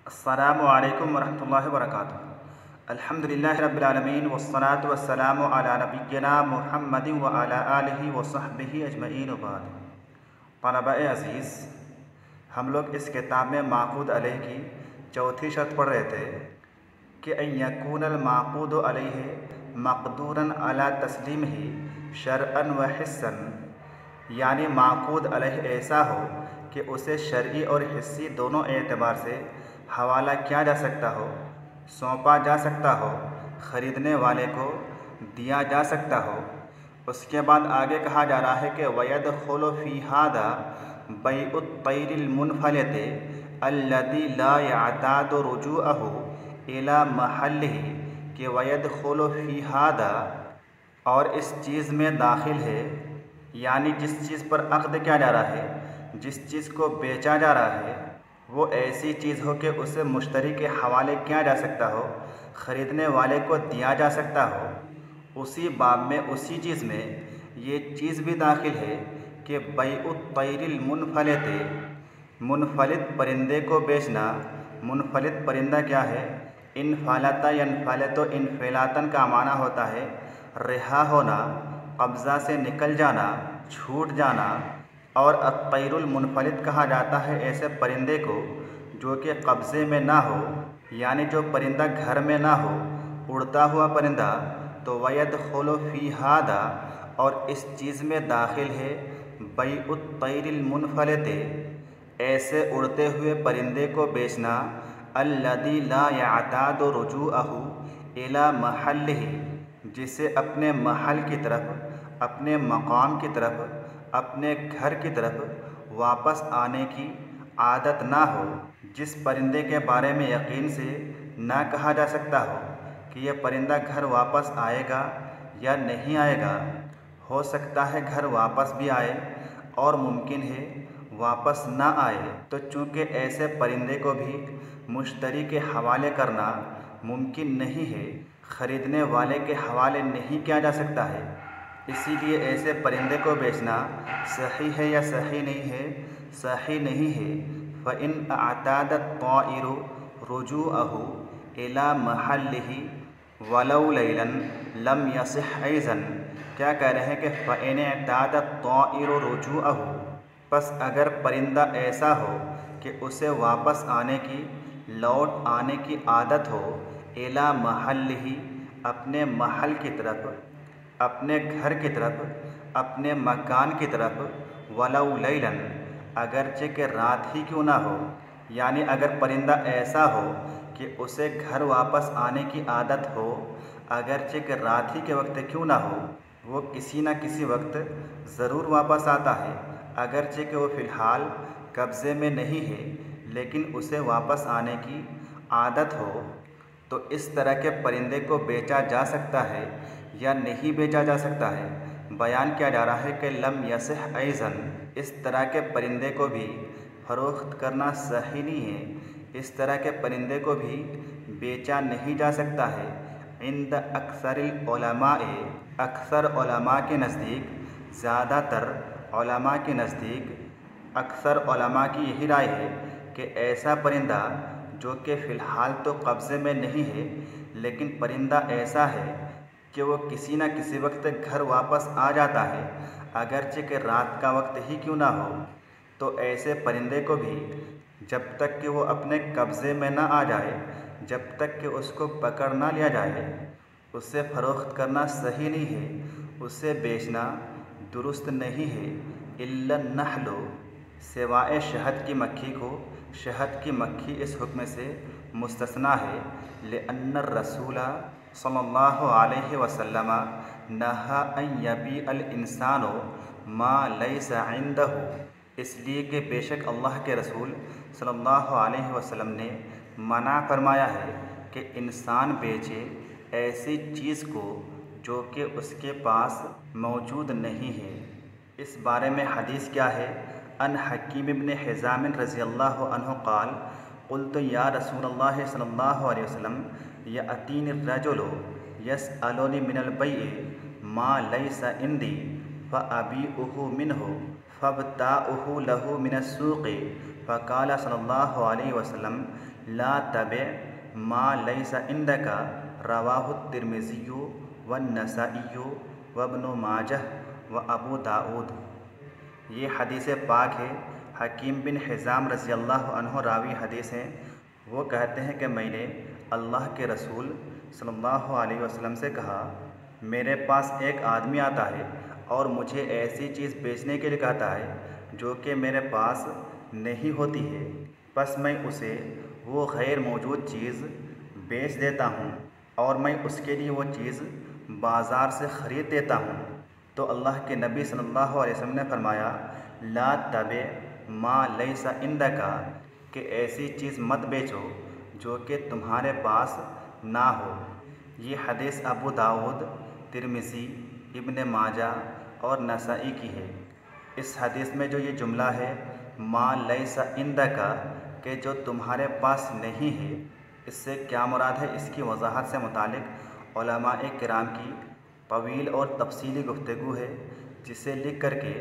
अस्सलामु अलैकुम वरहमतुल्लाहि वबरकातुहू। अल्हम्दुलिल्लाहि रब्बिल आलमीन वस्सलातु वस्सलामु अला नबिय्यिना मुहम्मदिन व अला आलिहि व सहबिहि अजमईन व बाद। तलबा-ए अज़ीज़, हम लोग इस किताब में माक़ूद अलैह की चौथी शर्त पढ़ रहे थे कि अन यकूनल माक़ूदु अलैहि मक़दूरन अला तस्लीमिही शरअन व हिस्सन, यानी माक़ूद अलैह ऐसा हो कि उसे शरई और हिस्सी दोनों एतबार से हवाला किया जा सकता हो, सौंपा जा सकता हो, ख़रीदने वाले को दिया जा सकता हो। उसके बाद आगे कहा जा रहा है कि वयदख़ुलु फ़ी हादा बैउत तैरिल मुनफ़लिति अल्लज़ी ला यअतादु रुजूअहु इला महल्लिही, कि वयदख़ुलु फ़ी हादा, और इस चीज़ में दाखिल है, यानी जिस चीज़ पर अक़्द किया जा रहा है, जिस चीज़ को बेचा जा रहा है, वो ऐसी चीज़ हो कि उसे मुश्तरी के हवाले किया जा सकता हो, ख़रीदने वाले को दिया जा सकता हो। उसी बाब में, उसी चीज़ में ये चीज़ भी दाखिल है कि बैउत तैरिल मुनफ़लिति, मुनफ़लित परिंदे को बेचना। मुनफ़लित परिंदा क्या है? इनफ़लता यनफ़लितु इनफ़िलातन का माना होता है रिहा होना, कब्ज़ा से निकल जाना, छूट जाना। और अत्तैरुल मुनफ़लित कहा जाता है ऐसे परिंदे को जो कि कब्ज़े में ना हो, यानी जो परिंदा घर में ना हो, उड़ता हुआ परिंदा। तो वयदख़ुलु फ़ी हादा, और इस चीज़ में दाखिल है बैउत तैरिल मुनफ़लिति, ऐसे उड़ते हुए परिंदे को बेचना, अल्लज़ी ला यअतादु रुजूअहु इला महल्लिही, जिसे अपने महल की तरफ, अपने मकाम की तरफ, अपने घर की तरफ वापस आने की आदत ना हो। जिस परिंदे के बारे में यकीन से ना कहा जा सकता हो कि यह परिंदा घर वापस आएगा या नहीं आएगा। हो सकता है घर वापस भी आए और मुमकिन है वापस ना आए। तो चूँकि ऐसे परिंदे को भी मुश्तरी के हवाले करना मुमकिन नहीं है, ख़रीदने वाले के हवाले नहीं किया जा सकता है, इसीलिए ऐसे परिंदे को बेचना सही है या सही नहीं है? सही नहीं है। फ़इन अअतादत ताइरु रुजूअहु इला महल्लिही वलौ लैलन लम यसिह ऐज़न। क्या कह रहे हैं कि फ़इन अअतादत ताइरु रुजूअहु, बस अगर परिंदा ऐसा हो कि उसे वापस आने की, लौट आने की आदत हो, इला महल्लिही, अपने महल की तरफ, अपने घर की तरफ, अपने मकान की तरफ, वलौ लैलन, अगरचे कि रात ही क्यों ना हो। यानी अगर परिंदा ऐसा हो कि उसे घर वापस आने की आदत हो, अगरचे कि रात ही के वक्त क्यों ना हो, वो किसी न किसी वक्त ज़रूर वापस आता है। अगरचे कि वो फ़िलहाल कब्ज़े में नहीं है, लेकिन उसे वापस आने की आदत हो। तो इस तरह के परिंदे को बेचा जा सकता है या नहीं बेचा जा सकता है। बयान किया जा रहा है कि लम यसिह ऐज़न, इस तरह के परिंदे को भी फ़रोख्त करना सही नहीं है। इस तरह के परिंदे को भी बेचा नहीं जा सकता है। इंद अक्सरिल उलमाए, अक्सर उलमा के नज़दीक, ज़्यादातर उलमा के नज़दीक, अक्सर उलमा की यही राय है कि ऐसा परिंदा जो कि फ़िलहाल तो कब्ज़े में नहीं है, लेकिन परिंदा ऐसा है कि वो किसी न किसी वक्त घर वापस आ जाता है, अगरचे कि रात का वक्त ही क्यों ना हो। तो ऐसे परिंदे को भी जब तक कि वो अपने कब्ज़े में ना आ जाए, जब तक कि उसको पकड़ ना लिया जाए, उसे फ़रोख्त करना सही नहीं है, उसे बेचना दुरुस्त नहीं है। इल्ला नहलो, सिवाए शहद की मक्खी को, शहद की मक्खी इस हुक्म से मुस्तस्ना है। लिअन्न रसूला सल्लल्लाहु अलैहि वसल्लम नहा अन यबी अल इंसानो मा लैसा इंदहु, इसलिए कि बेशक अल्लाह के रसूल सल्लल्लाहु अलैहि वसल्लम ने मना फरमाया है कि इंसान बेचे ऐसी चीज़ को जो कि उसके पास मौजूद नहीं है। इस बारे में हदीस क्या है? अन हकीम इब्न हिज़ाम रज़ियल्लाहु अन्हु क़ाल क़ुल्तु या रसूलल्लाह सल्लल्लाहु अलैहि वसल्लम यअतीनि रजुलु यसअलुनी मिनल बैइ मा लैसा इंदी फ़अबीउहु मिन्हु फ़अब्ताउहु लहु मिनस्सूक़ि फ़क़ाल सल्लल्लाहु अलैहि वसल्लम ला तबे मा लैसा इंदका रवाहु तिर्मिज़ी व नसाई व इब्न माजह व अबू दाऊद। ये हदीस पाक है। हकीम बिन हिज़ाम रज़ी अल्लाह अन्हु रावी हदीस हैं। वो कहते हैं कि मैंने अल्लाह के रसूल सल्लल्लाहु अलैहि वसल्लम से कहा, मेरे पास एक आदमी आता है और मुझे ऐसी चीज़ बेचने के लिए कहता है जो कि मेरे पास नहीं होती है, बस मैं उसे वो गैर मौजूद चीज़ बेच देता हूँ और मैं उसके लिए वो चीज़ बाज़ार से ख़रीद देता हूँ। तो अल्लाह के नबी सल्लल्लाहु अलैहि वसल्लम ने फरमाया, ला तबे मा लैसा इंदका, कि ऐसी चीज़ मत बेचो जो कि तुम्हारे पास ना हो। ये हदीस अबू दाऊद, तिर्मिज़ी, इब्न माजा और नसाई की है। इस हदीस में जो ये जुमला है मा लैसा इंदका, कि जो तुम्हारे पास नहीं है, इससे क्या मुराद है, इसकी वजाहत से मुतालिक उलमाए किराम की तवील और तफसीली गुफ्तगू है, जिसे लिख करके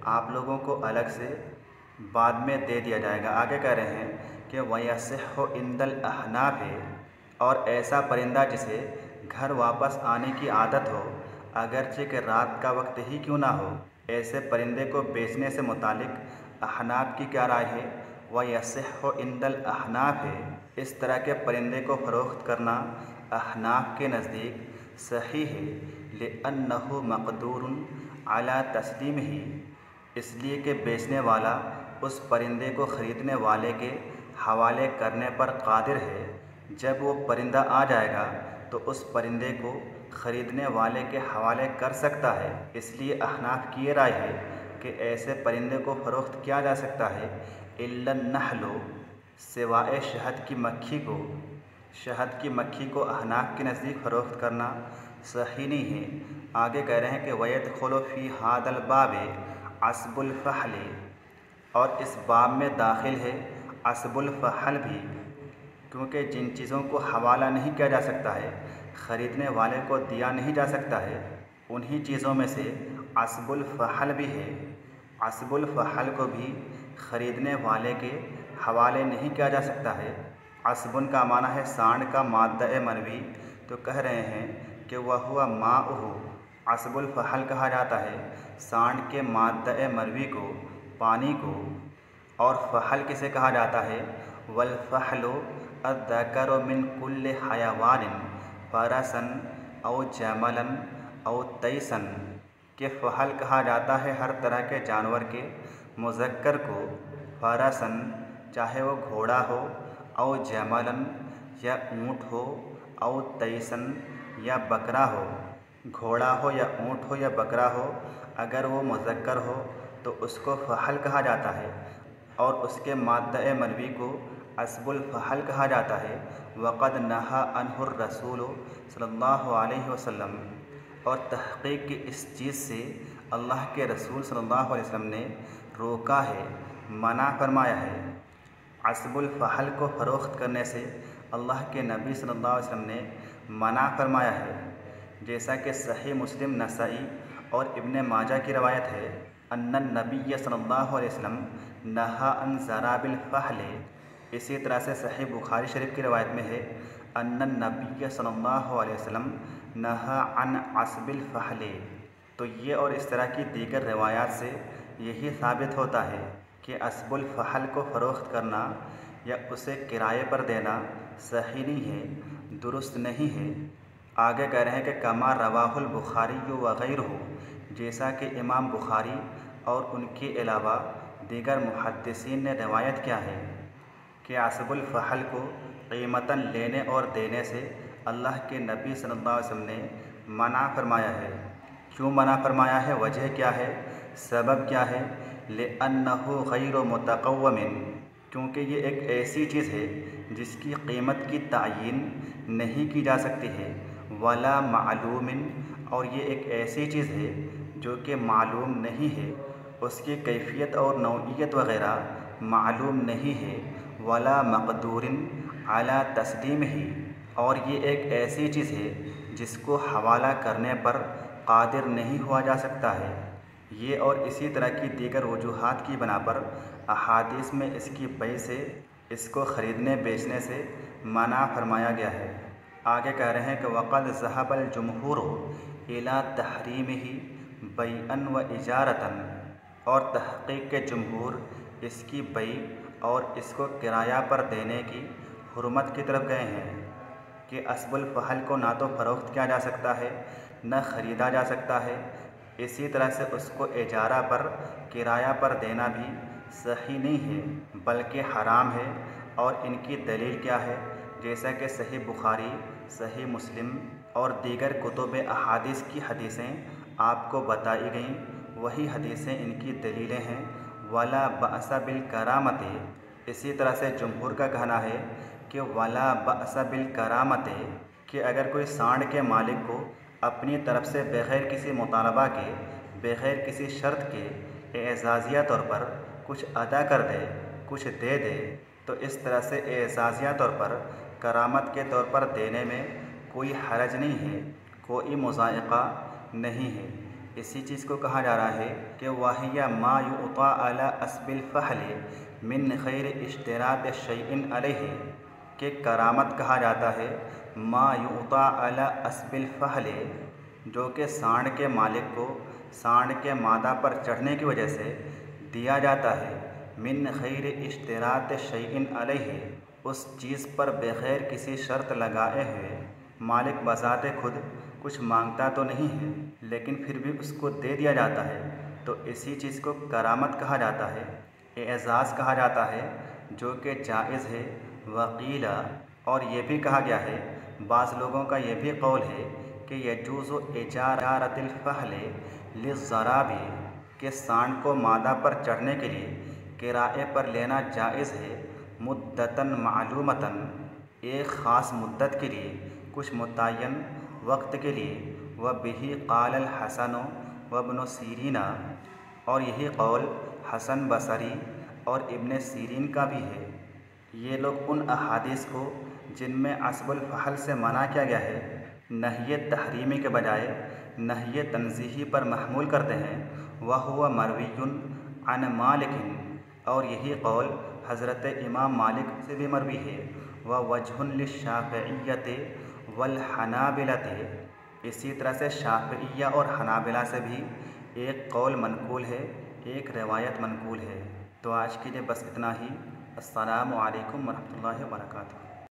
आप लोगों को अलग से बाद में दे दिया जाएगा। आगे कह रहे हैं कि वयसिहु इंदल अहनाफ है, और ऐसा परिंदा जिसे घर वापस आने की आदत हो, अगरचे कि रात का वक्त ही क्यों ना हो, ऐसे परिंदे को बेचने से मुतालिक अहनाफ की क्या राय है। वयसिहु इंदल अहनाफ है, इस तरह के परिंदे को फ़रोख्त करना अहनाफ के नज़दीक सही है। लिअन्नहु मक़दूरुन अला तस्लीमिही, इसलिए कि बेचने वाला उस परिंदे को ख़रीदने वाले के हवाले करने पर कादिर है। जब वो परिंदा आ जाएगा तो उस परिंदे को ख़रीदने वाले के हवाले कर सकता है। इसलिए अहनाफ की ये राय है कि ऐसे परिंदे को फ़रोख्त किया जा सकता है, इल्लन नहलो, सिवाए शहद की मक्खी को। शहद की मक्खी को अहनाफ के नज़दीक फ़रोख्त करना सही नहीं है। आगे कह रहे हैं कि वयदखुलु फ़ी हादल बाबे अस्बुल फ़हल, और इस बाब में दाखिल है अस्बुल फ़हल भी, क्योंकि जिन चीज़ों को हवाला नहीं किया जा सकता है, ख़रीदने वाले को दिया नहीं जा सकता है, उन्हीं चीज़ों में से अस्बुल फ़हल भी है। अस्बुल फ़हल को भी ख़रीदने वाले के हवाले नहीं किया जा सकता है। अस्बुन का माना है सांड का माद्दा मनवी, तो कह रहे हैं कि वह हुआ माउहु, अस्बुल फ़हल कहा जाता है सांड के माद्दा मनवी को, पानी को। और फ़हल किसे कहा जाता है, वल फ़हलु अज़्ज़करु मिन कुल्लि हयवानिन फ़रसन औ जमलन औ तैसन, के फ़हल कहा जाता है हर तरह के जानवर के मुज़क्कर को। फ़रसन चाहे वो घोड़ा हो, औ जमलन या ऊँट हो, औ तैसन या बकरा हो। घोड़ा हो या ऊँट हो या बकरा हो, अगर वो मुज़क्कर हो तो उसको फ़हल कहा जाता है, और उसके माद्दा मनवी को अस्बुल फ़हल कहा जाता है। वक़द नहा अन्हुर रसूल सल्लल्लाहु अलैहि वसल्लम, और तहक़ीक़ की इस चीज़ से अल्लाह के रसूल सल्लल्लाहु अलैहि वसल्लम ने रोका है, मना फरमाया है। अस्बुल फ़हल को फ़रोख्त करने से अल्लाह के नबी सल्लल्लाहु अलैहि वसल्लम ने मना फरमाया है। जैसा कि सही मुस्लिम, नसाई और इब्न माजा की रवायत है, अन्नन नबी सल्लल्लाहु अलैहि वसल्लम नहा अन ज़राबिल फ़हल। इसी तरह से सही बुखारी शरीफ की रवायत में है, अन्नन नबी सल्लल्लाहु अलैहि वसल्लम नहा अन अस्बिल फ़हल। तो ये और इस तरह की दीगर रवायात से यही साबित होता है कि अस्बुल फ़हल को फ़रोख्त करना या उसे किराए पर देना सही नहीं है, दुरुस्त नहीं है। आगे कह रहे हैं कि कमा रवाहुल बुखारी वग़ैरहु, जैसा कि इमाम बुखारी और उनके अलावा दीगर मुहद्दिसीन ने रवायत किया है कि अस्बुल फ़हल को क़ीमतन लेने और देने से अल्लाह के नबी सल्लल्लाहु अलैहि वसल्लम ने मना फरमाया है। क्यों मना फरमाया है, वजह क्या है, सबब क्या है। लिअन्नहु गैरु मुतक़व्वमिन, क्योंकि ये एक ऐसी चीज़ है जिसकी कीमत की तायीन नहीं की जा सकती है। वला मालूमिन, और ये एक ऐसी चीज़ है जो कि मालूम नहीं है, उसकी कैफियत और नौइयत वग़ैरह मालूम नहीं है। वला मक़दूरिन अला तस्लीमिही, और ये एक ऐसी चीज़ है जिसको हवाला करने पर कादिर नहीं हुआ जा सकता है। ये और इसी तरह की दीगर वजूहात की बना पर अहादीस में इसकी बई से, इसको ख़रीदने बेचने से मना फरमाया गया है। आगे कह रहे हैं कि वक़द ज़हबल जुमहूर इला तहरीमिही बैअन व इजारतन, और तहक़ीक़ के जुमहूर इसकी बई और इसको किराया पर देने की हुर्मत की तरफ गए हैं कि अस्बुल फहल को ना तो फ़रोख्त किया जा सकता है न ख़रीदा जा सकता है। इसी तरह से उसको इजारा पर, किराया पर देना भी सही नहीं है बल्कि हराम है। और इनकी दलील क्या है? जैसा कि सही बुखारी, सही मुस्लिम और दीगर कुतुब अहादीस की हदीसें आपको बताई गईं, वही हदीसें इनकी दलीलें हैं। वला बअसा बिल करामते, इसी तरह से जुमहूर का कहना है कि वला बअसा बिल करामते, कि अगर कोई सांड के मालिक को अपनी तरफ से बग़ैर किसी मुतालबा के, बग़ैर किसी शर्त के एजाज़िया तौर पर कुछ अदा कर दे, कुछ दे दे, तो इस तरह से एजाज़िया तौर पर, करामत के तौर पर देने में कोई हरज नहीं है, कोई मुज़ायक़ा नहीं है। इसी चीज़ को कहा जा रहा है कि वाहिया मा युअता अला अस्बिल फ़हल मिन ग़ैर इश्तिरात शैइन अलैहि, कि करामत कहा जाता है मा युअता अला अस्बिल फ़हल, जो कि सांड के मालिक को सांड के मादा पर चढ़ने की वजह से दिया जाता है। मिन ग़ैर इश्तिरात शैइन अलैहि, उस चीज़ पर बग़ैर किसी शर्त लगाए हुए। मालिक बज़ाते खुद कुछ मांगता तो नहीं है, लेकिन फिर भी उसको दे दिया जाता है, तो इसी चीज़ को करामत कहा जाता है, एजाज़ कहा जाता है, जो कि जायज़ है। वकीला, और ये भी कहा गया है, बाज़ लोगों का ये भी कौल है कि यजूज़ु इजारतिल फ़हल लिज़्ज़राबी, कि सांड को मादा पर चढ़ने के लिए किराए पर लेना जायज़ है। मुद्दतन मालूमतन, एक ख़ास मुद्दत के लिए, कुछ मुतय्यन वक्त के लिए। व बिही क़ालल हसन व इब्न सीरीना, और यही कौल हसन बसरी और इब्न सीरीन का भी है। ये लोग उन अहादीस को जिनमें अस्बुल फ़हल से मना किया गया है, नहिय तहरीमी के बजाय नहिय तंज़ीही पर महमूल करते हैं। वह हुआ मरवियुन अन मालिकिन, और यही कौल हज़रत इमाम मालिक से भी मरवी है। व वजहुन लिश्शाफ़िय्यति वल हनाबिलति, इसी तरह से शाफ़िय्या और हनाबिला से भी एक कौल मनकूल है, एक रिवायत मनकूल है। तो आज के लिए बस इतना ही। अस्सलामु अलैकुम व रहमतुल्लाहि व बरकातुहू।